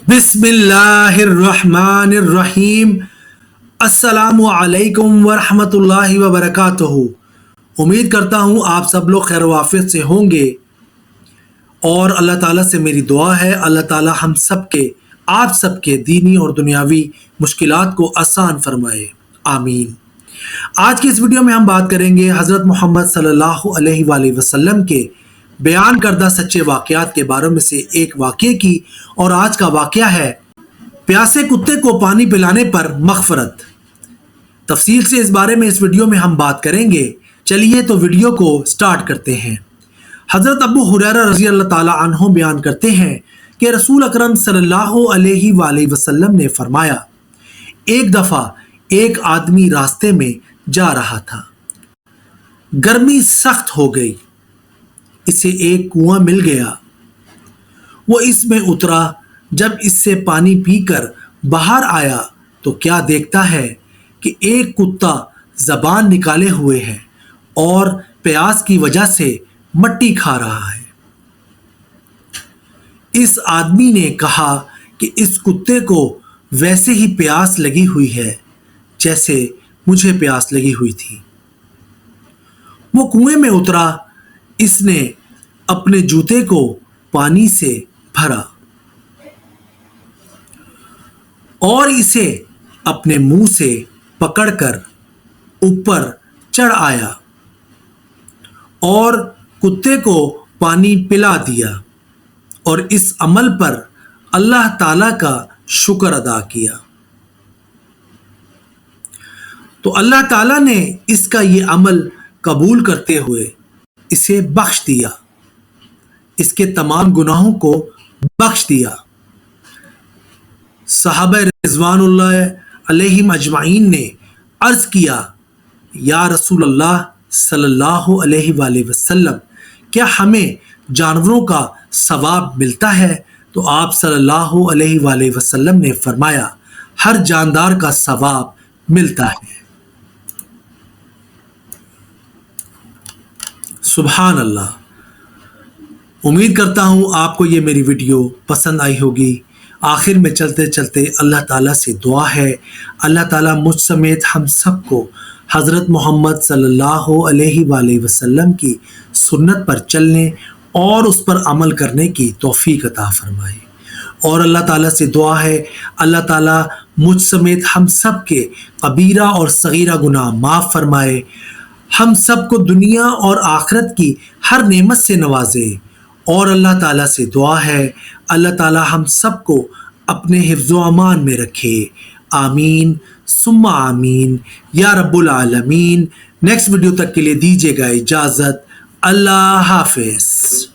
बिस्मिल्लाहिर्रहमानिर्रहीम। अस्सलामु अलैकुम वरहमतुल्लाहि वबरकातुहू। उम्मीद करता हूँ आप सब लोग खैर वाफियत से होंगे और अल्लाह ताला से मेरी दुआ है अल्लाह ताला हम सब के आप सबके दीनी और दुनियावी मुश्किलात को आसान फरमाए, आमीन। आज की इस वीडियो में हम बात करेंगे हज़रत मोहम्मद सल्लल्लाहु अलैहि वसल्लम के बयान करदा सच्चे वाक़यात के बारे में से एक वाक़ये की। और आज का वाक़या है प्यासे कुत्ते को पानी पिलाने पर मग़फ़रत। तफसील से इस बारे में इस वीडियो में हम बात करेंगे। चलिए तो वीडियो को स्टार्ट करते हैं। हज़रत अबू हुरैरा रज़ी अल्लाह ताला अन्हु बयान करते हैं कि रसूल अकरम सल्लल्लाहु अलैहि वसल्लम ने फरमाया, एक दफ़ा एक आदमी रास्ते में जा रहा था। गर्मी सख्त हो गई। इसे एक कुआं मिल गया। वो इसमें उतरा। जब इससे पानी पीकर बाहर आया तो क्या देखता है कि एक कुत्ता जबान निकाले हुए है और प्यास की वजह से मट्टी खा रहा है। इस आदमी ने कहा कि इस कुत्ते को वैसे ही प्यास लगी हुई है जैसे मुझे प्यास लगी हुई थी। वो कुएं में उतरा। इसने अपने जूते को पानी से भरा और इसे अपने मुंह से पकड़कर ऊपर चढ़ आया और कुत्ते को पानी पिला दिया और इस अमल पर अल्लाह ताला का शुक्र अदा किया। तो अल्लाह ताला ने इसका ये अमल कबूल करते हुए इसे बख्श दिया, इसके तमाम गुनाहों को बख्श दिया। सहाबा रिज़वानुल्लाह अलैहिम अजमाइन ने अर्ज़ किया, या रसूल अल्लाह सल्लल्लाहु अलैहि वसल्लम, क्या हमें जानवरों का सवाब मिलता है? तो आप सल्लल्लाहु अलैहि वसल्लम ने फरमाया, हर जानदार का सवाब मिलता है। सुभान अल्लाह। उम्मीद करता हूँ आपको ये मेरी वीडियो पसंद आई होगी। आखिर में चलते चलते अल्लाह ताला से दुआ है, अल्लाह ताला मुझ समेत हम सबको हज़रत मोहम्मद सल्लल्लाहु अलैहि वसल्लम की सुन्नत पर चलने और उस पर अमल करने की तौफीक अता फरमाए। और अल्लाह ताला से दुआ है, अल्लाह ताला मुझ समेत हम सब के कबीरा और सगीरा गुनाह माफ़ फरमाए। हम सबको दुनिया और आखिरत की हर नेमत से नवाजे। और अल्लाह ताला से दुआ है, अल्लाह ताला हम सबको अपने हिफ्ज़ो अमान में रखे, आमीन सुम्मा आमीन या रब्बुल आलमीन। नेक्स्ट वीडियो तक के लिए दीजिएगा इजाज़त। अल्लाह हाफ़िज़।